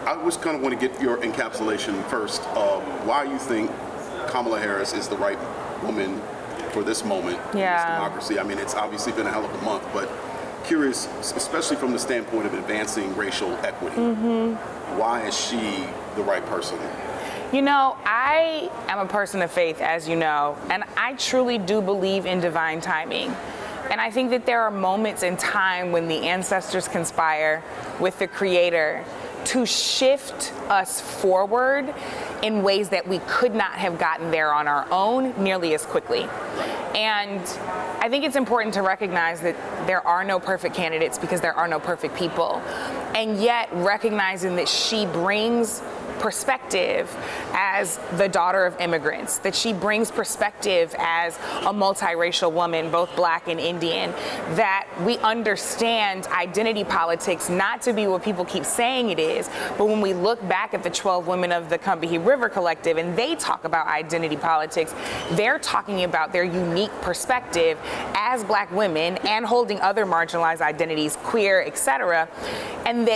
I just kind of want to get your encapsulation first of why you think Kamala Harris is the right woman for this moment in this democracy. I mean, it's obviously been a hell of a month, but curious, especially from the standpoint of advancing racial equity, why is she the right person? You know, I am a person of faith, as you know, and I truly do believe in divine timing. And I think that there are moments in time when the ancestors conspire with the Creator to shift us forward in ways that we could not have gotten there on our own nearly as quickly. And I think it's important to recognize that there are no perfect candidates because there are no perfect people. And yet recognizing that she brings perspective as the daughter of immigrants, that she brings perspective as a multiracial woman, both Black and Indian, that we understand identity politics not to be what people keep saying it is, but when we look back at the 12 women of the Combahee River Collective and they talk about identity politics, they're talking about their unique perspective as Black women and holding other marginalized identities, queer, etc., and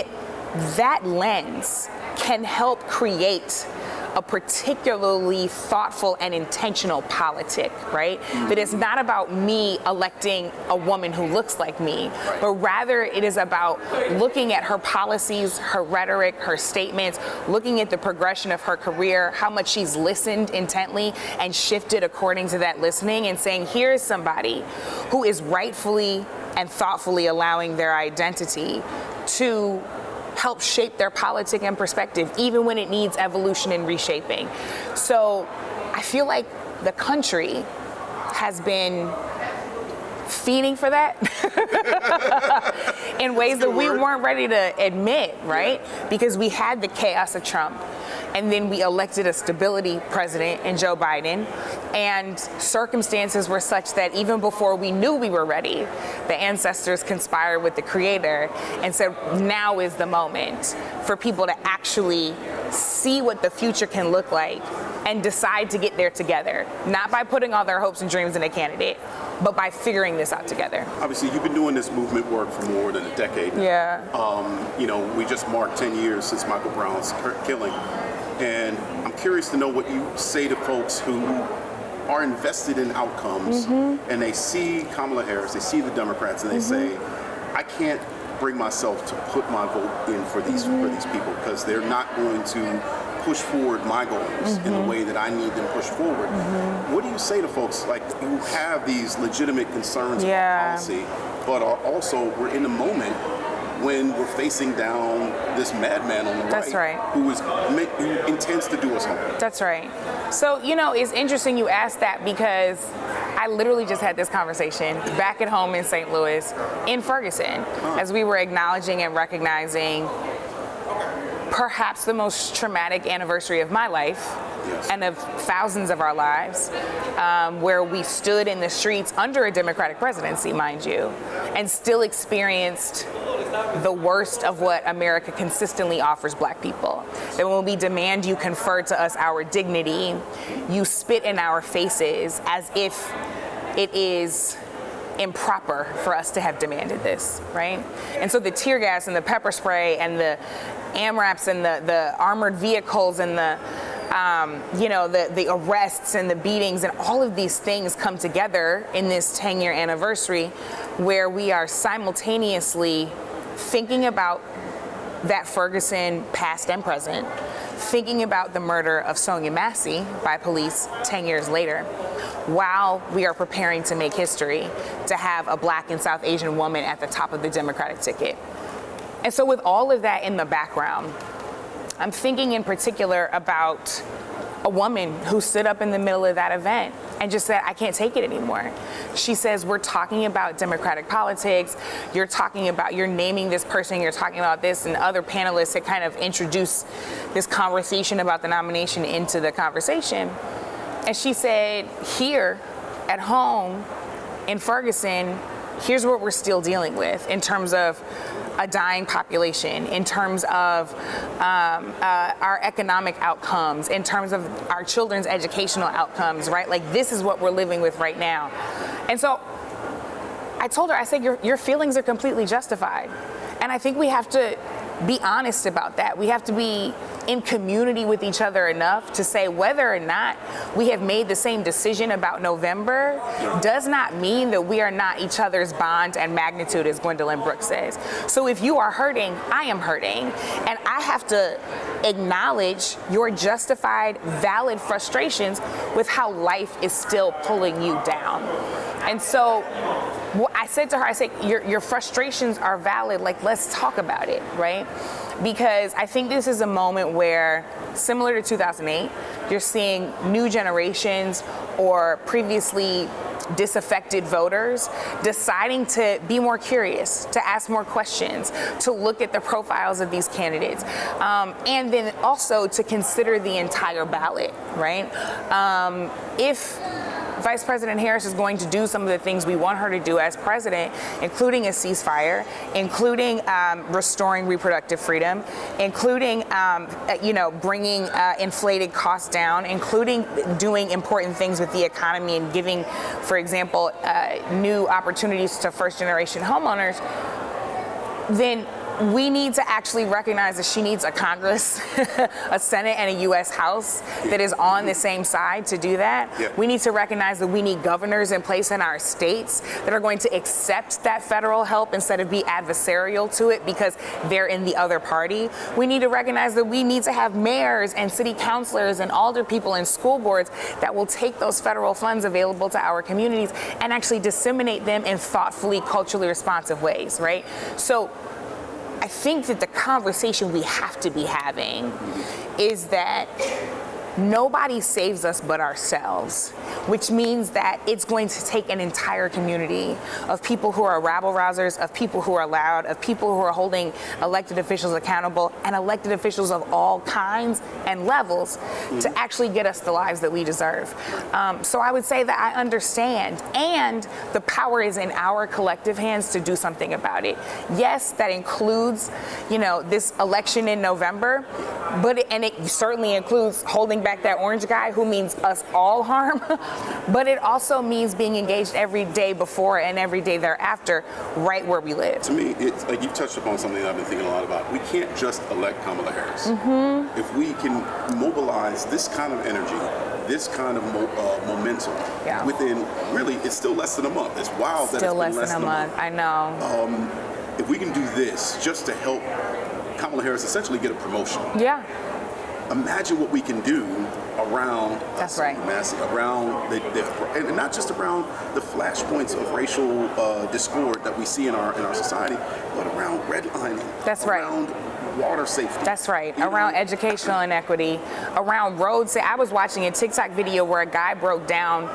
that lens can help create a particularly thoughtful and intentional politic, right? That it's not about me electing a woman who looks like me, but rather it is about looking at her policies, her rhetoric, her statements, looking at the progression of her career, how much she's listened intently and shifted according to that listening, and saying, here's somebody who is rightfully and thoughtfully allowing their identity to help shape their politic and perspective, even when it needs evolution and reshaping. So I feel like the country has been feeding for that in ways that we weren't ready to admit, right? Because we had the chaos of Trump, and then we elected a stability president in Joe Biden, and circumstances were such that even before we knew we were ready, the ancestors conspired with the Creator and said, now is the moment for people to actually see what the future can look like and decide to get there together, not by putting all their hopes and dreams in a candidate, but by figuring this out together. Obviously, you've been doing this movement work for more than a decade now. Yeah. You know, we just marked 10 years since Michael Brown's killing. And I'm curious to know what you say to folks who are invested in outcomes and they see Kamala Harris, they see the Democrats, and they say, I can't bring myself to put my vote in for these people because they're not going to push forward my goals in the way that I need them pushed forward. What do you say to folks like who have these legitimate concerns about policy, but are also, we're in a moment when we're facing down this madman on the right, who intends to do us harm? That's right. So, you know, it's interesting you asked that because I literally just had this conversation back at home in St. Louis, in Ferguson, as we were acknowledging and recognizing perhaps the most traumatic anniversary of my life and of thousands of our lives, where we stood in the streets under a Democratic presidency, mind you, and still experienced the worst of what America consistently offers Black people. That when we demand you confer to us our dignity, you spit in our faces as if it is improper for us to have demanded this, right? And so the tear gas and the pepper spray and the AMRAPs and the armored vehicles and the arrests and the beatings and all of these things come together in this 10-year anniversary where we are simultaneously thinking about that Ferguson past and present, thinking about the murder of Sonia Massey by police 10 years later, while we are preparing to make history, to have a Black and South Asian woman at the top of the Democratic ticket. And so with all of that in the background, I'm thinking in particular about a woman who stood up in the middle of that event and just said, I can't take it anymore. She says, we're talking about democratic politics, you're naming this person, you're talking about this, and other panelists had kind of introduced this conversation about the nomination into the conversation. And she said, here at home in Ferguson, here's what we're still dealing with in terms of a dying population, in terms of our economic outcomes, in terms of our children's educational outcomes, right? Like, this is what we're living with right now. And so I told her, I said, your feelings are completely justified. And I think we have to be honest about that. We have to be in community with each other enough to say whether or not we have made the same decision about November does not mean that we are not each other's bond and magnitude, as Gwendolyn Brooks says. So if you are hurting, I am hurting. And I have to acknowledge your justified, valid frustrations with how life is still pulling you down. And so I said to her, I said, your frustrations are valid. Like, let's talk about it, right? Because I think this is a moment where, similar to 2008, you're seeing new generations or previously disaffected voters deciding to be more curious, to ask more questions, to look at the profiles of these candidates, and then also to consider the entire ballot, right? If Vice President Harris is going to do some of the things we want her to do as president, including a ceasefire, including restoring reproductive freedom, including bringing inflated costs down, including doing important things with the economy and giving, for example, new opportunities to first-generation homeowners, then we need to actually recognize that she needs a Congress, a Senate, and a U.S. House that is on the same side to do that. Yeah. We need to recognize that we need governors in place in our states that are going to accept that federal help instead of be adversarial to it because they're in the other party. We need to recognize that we need to have mayors and city councilors and alder people and school boards that will take those federal funds available to our communities and actually disseminate them in thoughtfully, culturally responsive ways, right? So I think that the conversation we have to be having is that nobody saves us but ourselves, which means that it's going to take an entire community of people who are rabble-rousers, of people who are loud, of people who are holding elected officials accountable, and elected officials of all kinds and levels to actually get us the lives that we deserve. So I would say that I understand, and the power is in our collective hands to do something about it. Yes, that includes, this election in November, but it certainly includes holding back that orange guy who means us all harm, but it also means being engaged every day before and every day thereafter, right where we live. To me, it's like you touched upon something that I've been thinking a lot about. We can't just elect Kamala Harris. If we can mobilize this kind of energy, this kind of momentum within, really, it's still less than a month. It's wild that it's been less than a month. I know. If we can do this just to help Kamala Harris essentially get a promotion. Yeah. Imagine what we can do around around and not just around the flashpoints of racial discord that we see in our society, but around redlining. That's right. Around water safety. That's right. Around educational inequity, around roads. I was watching a TikTok video where a guy broke down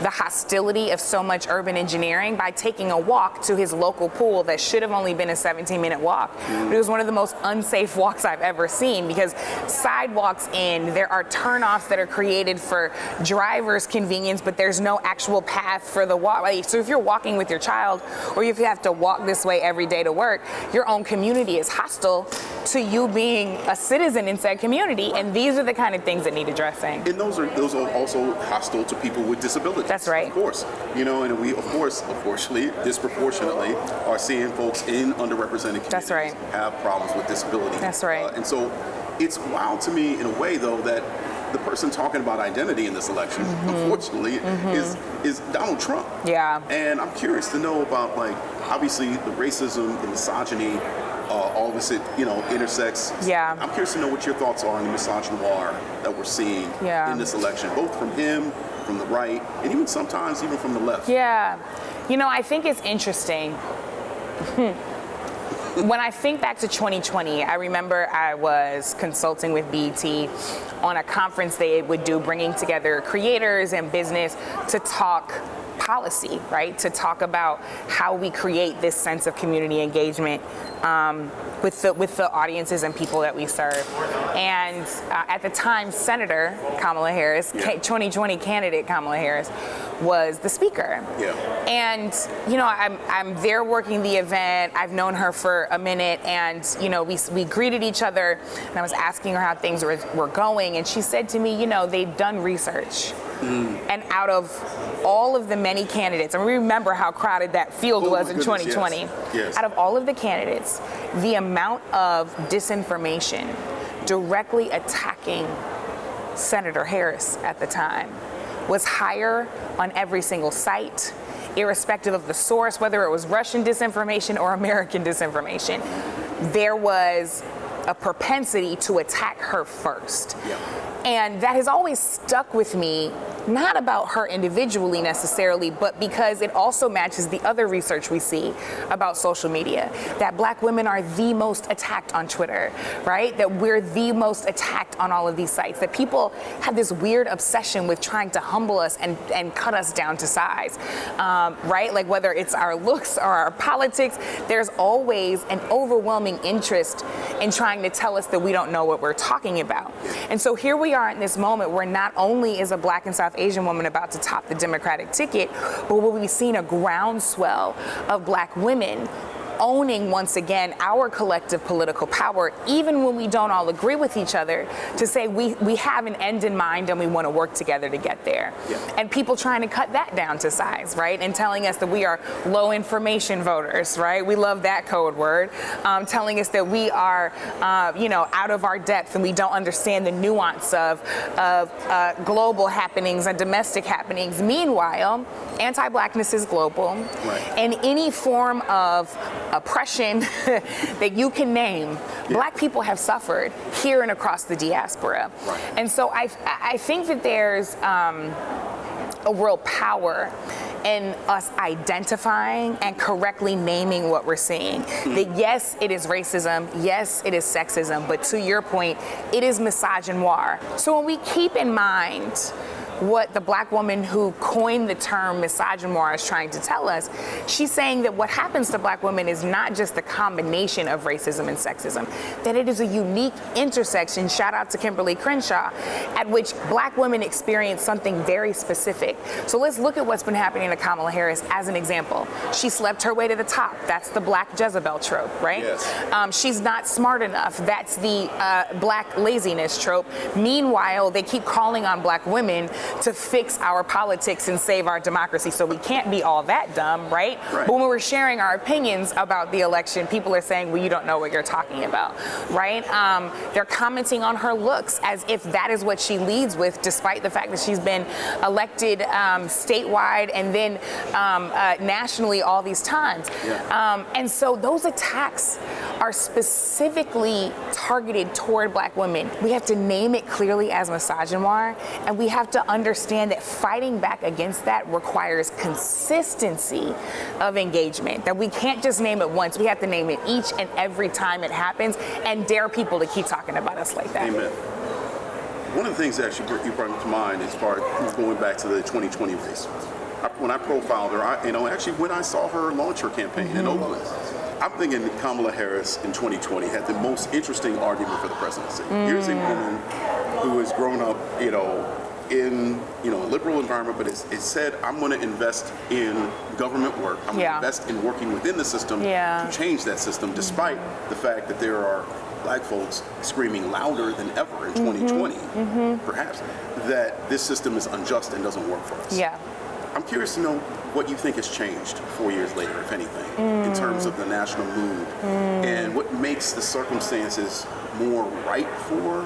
the hostility of so much urban engineering by taking a walk to his local pool that should have only been a 17-minute walk. But it was one of the most unsafe walks I've ever seen because sidewalks there are turnoffs that are created for drivers' convenience, but there's no actual path for the walk. So if you're walking with your child or if you have to walk this way every day to work, your own community is hostile to you being a citizen in said community, and these are the kind of things that need addressing. And those are also hostile to people with disabilities. That's right. Of course. And we, of course, unfortunately, disproportionately are seeing folks in underrepresented communities have problems with disability. That's right. And so it's wild to me in a way, though, that the person talking about identity in this election, unfortunately, is Donald Trump. Yeah. And I'm curious to know about, obviously, the racism, the misogyny, all this, intersects. Yeah. I'm curious to know what your thoughts are on the misogynoir that we're seeing in this election, both from him, from the right, and even sometimes even from the left. Yeah. I think it's interesting. When I think back to 2020, I remember I was consulting with BET on a conference they would do, bringing together creators and business to talk policy, right? To talk about how we create this sense of community engagement with the audiences and people that we serve. And at the time, Senator Kamala Harris, 2020 candidate Kamala Harris, was the speaker. Yeah. And I'm there working the event. I've known her for a minute, and we greeted each other, and I was asking her how things were going, and she said to me, they've done research And out of all of the many candidates, and we remember how crowded that field was in 2020. Yes. Out of all of the candidates, the amount of disinformation directly attacking Senator Harris at the time was higher on every single site, irrespective of the source, whether it was Russian disinformation or American disinformation. There was a propensity to attack her first. Yeah. And that has always stuck with me, not about her individually necessarily, but because it also matches the other research we see about social media, that Black women are the most attacked on Twitter, right? That we're the most attacked on all of these sites, that people have this weird obsession with trying to humble us and cut us down to size, right? Like whether it's our looks or our politics, there's always an overwhelming interest in trying to tell us that we don't know what we're talking about. And so here we are in this moment where not only is a Black and South Asian woman about to top the Democratic ticket, but where we've seen a groundswell of Black women owning once again our collective political power, even when we don't all agree with each other, to say we have an end in mind and we want to work together to get there. Yeah. And people trying to cut that down to size, right? And telling us that we are low information voters, right? We love that code word. Telling us that we are, out of our depth and we don't understand the nuance of global happenings and domestic happenings. Meanwhile, anti-Blackness is global. Right. And any form of oppression that you can name, Black people have suffered here and across the diaspora. Right. And so I think that there's a real power in us identifying and correctly naming what we're seeing. That yes, it is racism, yes, it is sexism, but to your point, it is misogynoir. So when we keep in mind what the Black woman who coined the term misogynoir is trying to tell us, she's saying that what happens to Black women is not just the combination of racism and sexism, that it is a unique intersection, shout out to Kimberly Crenshaw, at which Black women experience something very specific. So let's look at what's been happening to Kamala Harris as an example. She slept her way to the top. That's the Black Jezebel trope, right? Yes. She's not smart enough. That's the Black laziness trope. Meanwhile, they keep calling on Black women to fix our politics and save our democracy. So we can't be all that dumb, right? But when we're sharing our opinions about the election, people are saying, well, you don't know what you're talking about, right? They're commenting on her looks as if that is what she leads with, despite the fact that she's been elected statewide and then nationally all these times. Yeah. And so those attacks are specifically targeted toward Black women. We have to name it clearly as misogynoir, and we have to understand that fighting back against that requires consistency of engagement, that we can't just name it once. We have to name it each and every time it happens and dare people to keep talking about us like that. Amen. One of the things that you brought to mind as far as going back to the 2020 race, when I profiled her, actually when I saw her launch her campaign in Oakland, I'm thinking that Kamala Harris in 2020 had the most interesting argument for the presidency. Here's a woman who has grown up, in a liberal environment, but it said, I'm going to invest in government work. I'm going to invest in working within the system to change that system, despite the fact that there are Black folks screaming louder than ever in 2020, perhaps, that this system is unjust and doesn't work for us. Yeah. I'm curious to know what you think has changed 4 years later, if anything, in terms of the national mood, and what makes the circumstances more right for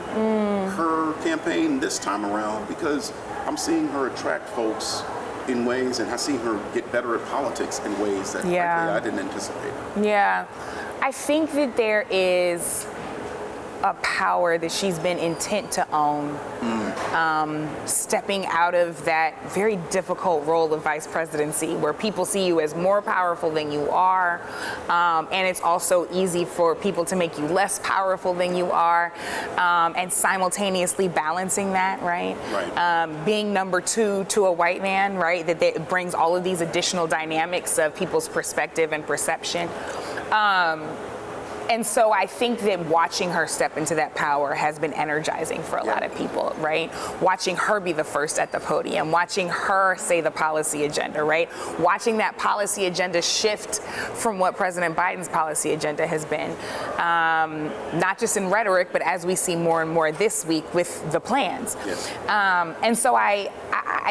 her campaign this time around, because I'm seeing her attract folks in ways, and I've seen her get better at politics in ways that frankly I didn't anticipate. Yeah, I think that there is a power that she's been intent to own, stepping out of that very difficult role of vice presidency, where people see you as more powerful than you are, and it's also easy for people to make you less powerful than you are, and simultaneously balancing that, right? Being number two to a white man, right? That brings all of these additional dynamics of people's perspective and perception. And so I think that watching her step into that power has been energizing for a lot of people, right? Watching her be the first at the podium, watching her say the policy agenda, right? Watching that policy agenda shift from what President Biden's policy agenda has been, not just in rhetoric, but as we see more and more this week with the plans. Yes. And so I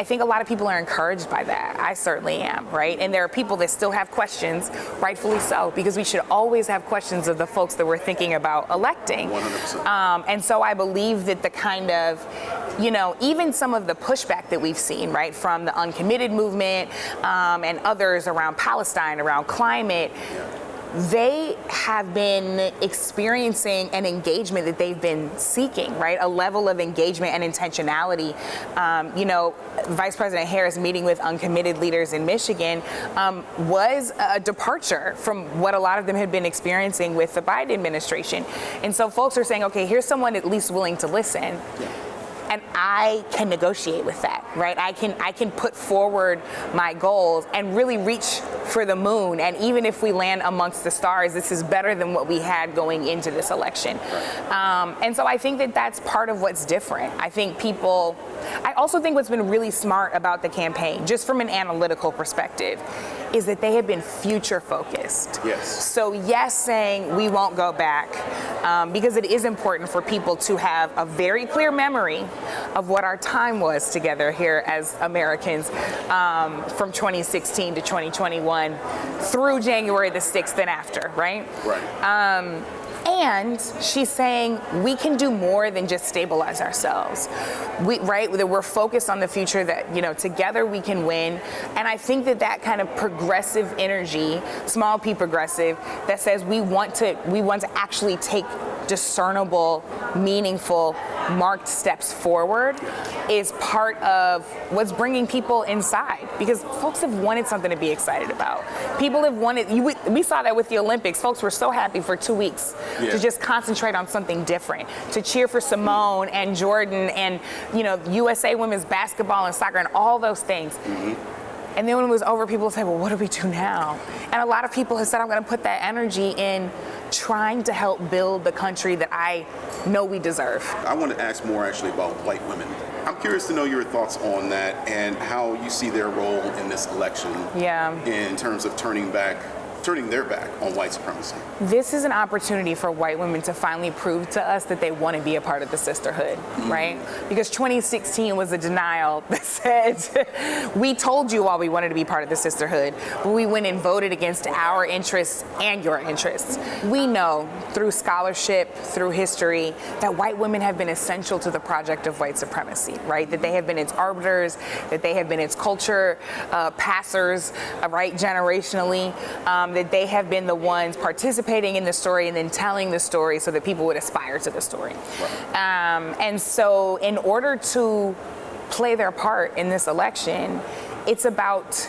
think a lot of people are encouraged by that. I certainly am, right? And there are people that still have questions, rightfully so, because we should always have questions of the folks that we're thinking about electing. 100%. And so I believe that the kind of, even some of the pushback that we've seen, right, from the uncommitted movement and others around Palestine, around climate, they have been experiencing an engagement that they've been seeking, right? A level of engagement and intentionality. Vice President Harris meeting with uncommitted leaders in Michigan was a departure from what a lot of them had been experiencing with the Biden administration. And so folks are saying, okay, here's someone at least willing to listen. And I can negotiate with that, right? I can put forward my goals and really reach for the moon. And even if we land amongst the stars, this is better than what we had going into this election. And so I think that that's part of what's different. I also think what's been really smart about the campaign, just from an analytical perspective, is that they have been future focused. Yes. So yes, saying we won't go back, because it is important for people to have a very clear memory of what our time was together here as Americans from 2016 to 2021 through January the 6th and after, right? Right. And she's saying we can do more than just stabilize ourselves. That we're focused on the future, that, together we can win. And I think that kind of progressive energy, small p progressive, that says we want to actually take discernible, meaningful, marked steps forward is part of what's bringing people inside, because folks have wanted something to be excited about. People have wanted, we saw that with the Olympics. Folks were so happy for 2 weeks to just concentrate on something different, to cheer for Simone and Jordan and, USA women's basketball and soccer and all those things. Mm-hmm. And then when it was over, people would say, well, what do we do now? And a lot of people have said, I'm going to put that energy in trying to help build the country that I know we deserve. I want to ask more actually about white women. I'm curious to know your thoughts on that and how you see their role in this election in terms of turning their back on white supremacy. This is an opportunity for white women to finally prove to us that they want to be a part of the sisterhood, right? Because 2016 was a denial that said, we told you all we wanted to be part of the sisterhood, but we went and voted against our interests and your interests. We know through scholarship, through history, that white women have been essential to the project of white supremacy, right? That they have been its arbiters, that they have been its culture passers, right, generationally. That they have been the ones participating in the story and then telling the story so that people would aspire to the story. Right. And so in order to play their part in this election, it's about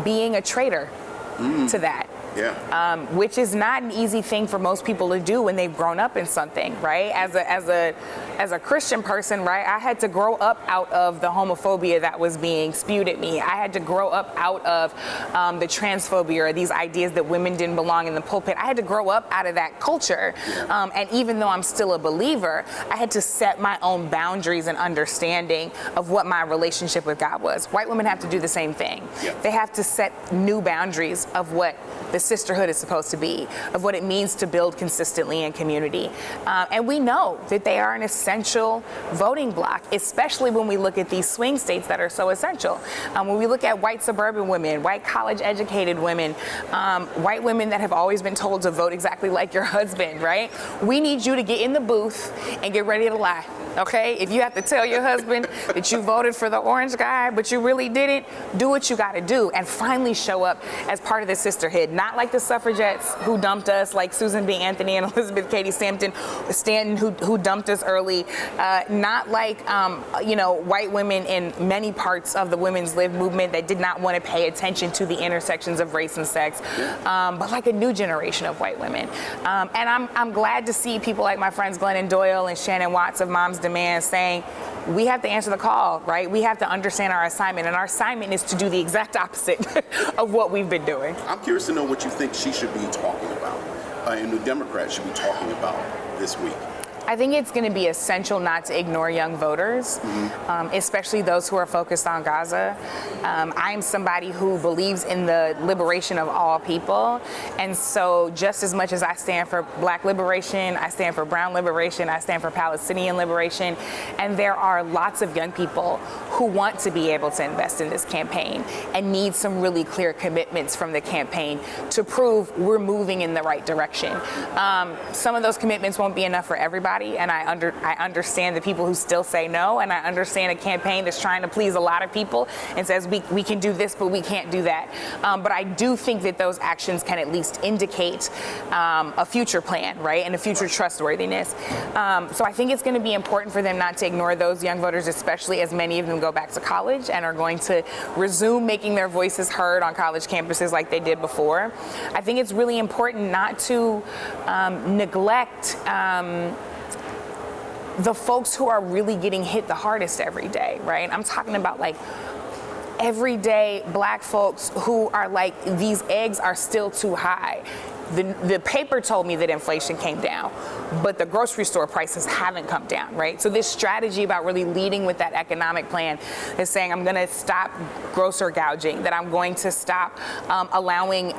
being a traitor to that. Yeah. Which is not an easy thing for most people to do when they've grown up in something, right? As a Christian person, right, I had to grow up out of the homophobia that was being spewed at me. I had to grow up out of the transphobia, or these ideas that women didn't belong in the pulpit. I had to grow up out of that culture. And even though I'm still a believer, I had to set my own boundaries and understanding of what my relationship with God was. White women have to do the same thing. Yeah. They have to set new boundaries of what the sisterhood is supposed to be, of what it means to build consistently in community. And we know that they are an essential voting bloc, especially when we look at these swing states that are so essential. When we look at white suburban women, white college educated women, white women that have always been told to vote exactly like your husband, right? We need you to get in the booth and get ready to lie. Okay, if you have to tell your husband that you voted for the orange guy, but you really didn't, do what you got to do and finally show up as part of the sisterhood. Not like the suffragettes who dumped us, like Susan B. Anthony and Elizabeth Cady Stanton who dumped us early. Not like, white women in many parts of the women's lib movement that did not want to pay attention to the intersections of race and sex, but like a new generation of white women. And I'm glad to see people like my friends Glennon Doyle and Shannon Watts of Moms Demand saying, we have to answer the call, right? We have to understand our assignment, and our assignment is to do the exact opposite of what we've been doing. I'm curious to know what you think she should be talking about and the Democrats should be talking about this week? I think it's going to be essential not to ignore young voters, especially those who are focused on Gaza. I'm somebody who believes in the liberation of all people. And so just as much as I stand for Black liberation, I stand for brown liberation, I stand for Palestinian liberation. And there are lots of young people who want to be able to invest in this campaign and need some really clear commitments from the campaign to prove we're moving in the right direction. Some of those commitments won't be enough for everybody. And I understand the people who still say no, and I understand a campaign that's trying to please a lot of people and says we can do this, but we can't do that. But I do think that those actions can at least indicate a future plan, right, and a future trustworthiness. So I think it's going to be important for them not to ignore those young voters, especially as many of them go back to college and are going to resume making their voices heard on college campuses like they did before. I think it's really important not to neglect the folks who are really getting hit the hardest every day, right? I'm talking about like everyday Black folks who are like, these eggs are still too high. The paper told me that inflation came down, but the grocery store prices haven't come down, right? So this strategy about really leading with that economic plan is saying I'm going to stop grocer gouging, that I'm going to stop allowing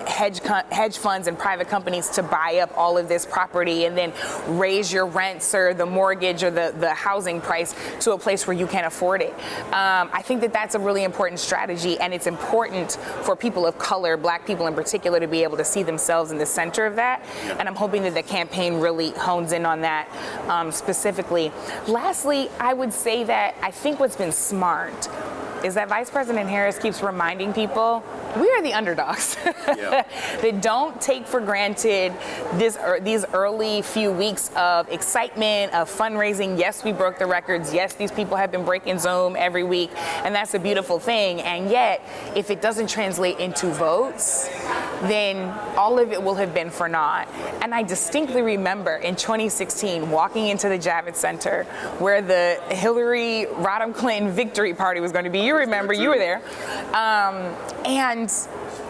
hedge funds and private companies to buy up all of this property and then raise your rents or the mortgage or the housing price to a place where you can't afford it. I think that that's a really important strategy, and it's important for people of color, Black people in particular, to be able to see themselves in the center of that, and I'm hoping that the campaign really hones in on that specifically. Lastly, I would say that I think what's been smart is that Vice President Harris keeps reminding people we are the underdogs. Yeah. That don't take for granted these early few weeks of excitement, of fundraising. Yes, we broke the records. Yes, these people have been breaking Zoom every week, and that's a beautiful thing. And yet, if it doesn't translate into votes, then all of it will have been for naught. And I distinctly remember in 2016 walking into the Javits Center where the Hillary Rodham Clinton victory party was going to be. You remember, you were there. And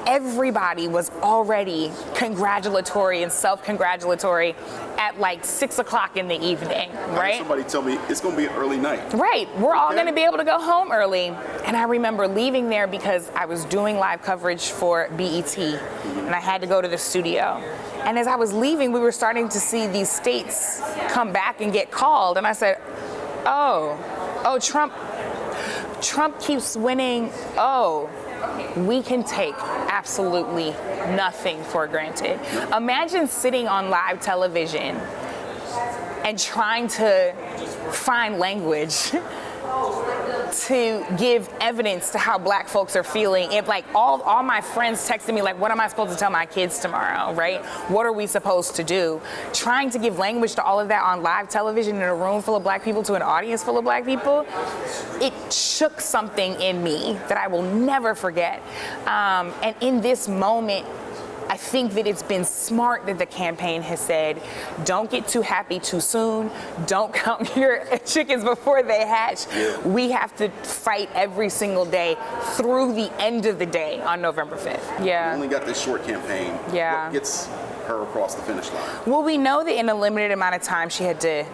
everybody was already congratulatory and self-congratulatory at like 6 o'clock in the evening, right? Somebody tell me it's going to be an early night. Right. We're all going to be able to go home early. And I remember leaving there because I was doing live coverage for BET, and I had to go to the studio. And as I was leaving, we were starting to see these states come back and get called. And I said, oh, Trump keeps winning. Oh, we can take absolutely nothing for granted. Imagine sitting on live television and trying to find language to give evidence to how Black folks are feeling. If like all my friends texted me like, what am I supposed to tell my kids tomorrow, right? What are we supposed to do? Trying to give language to all of that on live television in a room full of Black people to an audience full of Black people, it shook something in me that I will never forget. And in this moment, I think that it's been smart that the campaign has said, don't get too happy too soon. Don't count your chickens before they hatch. We have to fight every single day through the end of the day on November 5th. Yeah. We only got this short campaign. Yeah. What gets her across the finish line? Well, we know that in a limited amount of time, she had to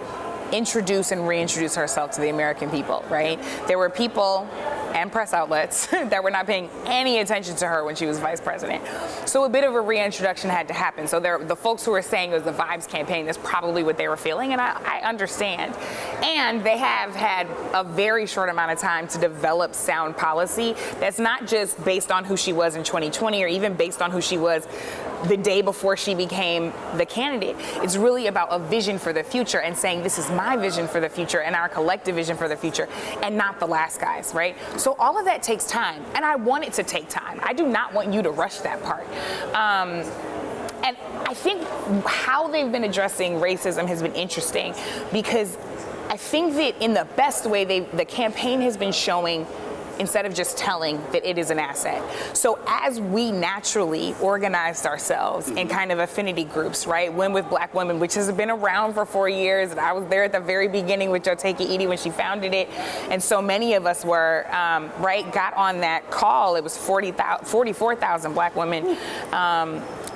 introduce and reintroduce herself to the American people, right? There were people and press outlets that were not paying any attention to her when she was vice president. So a bit of a reintroduction had to happen. So the folks who were saying it was the Vibes campaign, that's probably what they were feeling, and I understand. And they have had a very short amount of time to develop sound policy that's not just based on who she was in 2020 or even based on who she was the day before she became the candidate. It's really about a vision for the future and saying this is my vision for the future and our collective vision for the future and not the last guy's, right? So all of that takes time, and I want it to take time. I do not want you to rush that part. And I think how they've been addressing racism has been interesting because I think that in the best way the campaign has been showing instead of just telling that it is an asset. So as we naturally organized ourselves in kind of affinity groups, right? Win with Black Women, which has been around for 4 years. And I was there at the very beginning with Jotake Edie when she founded it. And so many of us were, got on that call. It was 44,000 Black women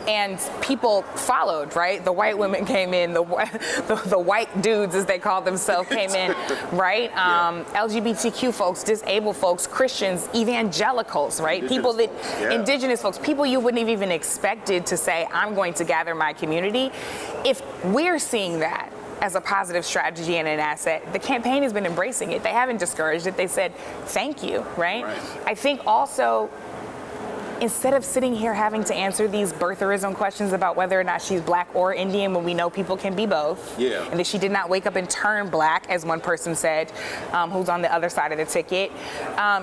And people followed, right? The white women came in, the white dudes, as they call themselves, came in, right? LGBTQ folks, disabled folks, Christians, evangelicals, right? Indigenous folks, people you wouldn't have even expected to say, I'm going to gather my community. If we're seeing that as a positive strategy and an asset, the campaign has been embracing it. They haven't discouraged it. They said, thank you, right? I think also, instead of sitting here having to answer these birtherism questions about whether or not she's black or Indian, when we know people can be both, and that she did not wake up and turn black, as one person said, who's on the other side of the ticket,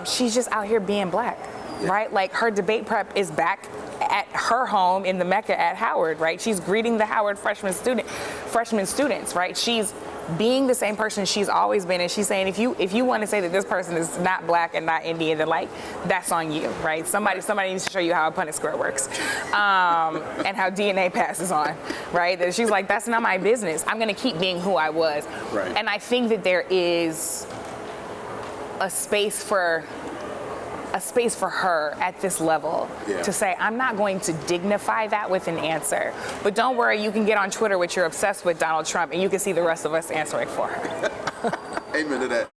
she's just out here being black, right? Like, her debate prep is back at her home in the Mecca at Howard, right? She's greeting the Howard freshman students, right? She's being the same person she's always been, and she's saying, if you want to say that this person is not black and not Indian, then like, that's on you, right? Somebody needs to show you how a Punnett square works, and how DNA passes on, right? That she's like, that's not my business. I'm gonna keep being who I was, and I think that there is a space for her at this level to say, I'm not going to dignify that with an answer. But don't worry, you can get on Twitter with you're obsessed with Donald Trump, and you can see the rest of us answering for her. Amen to that.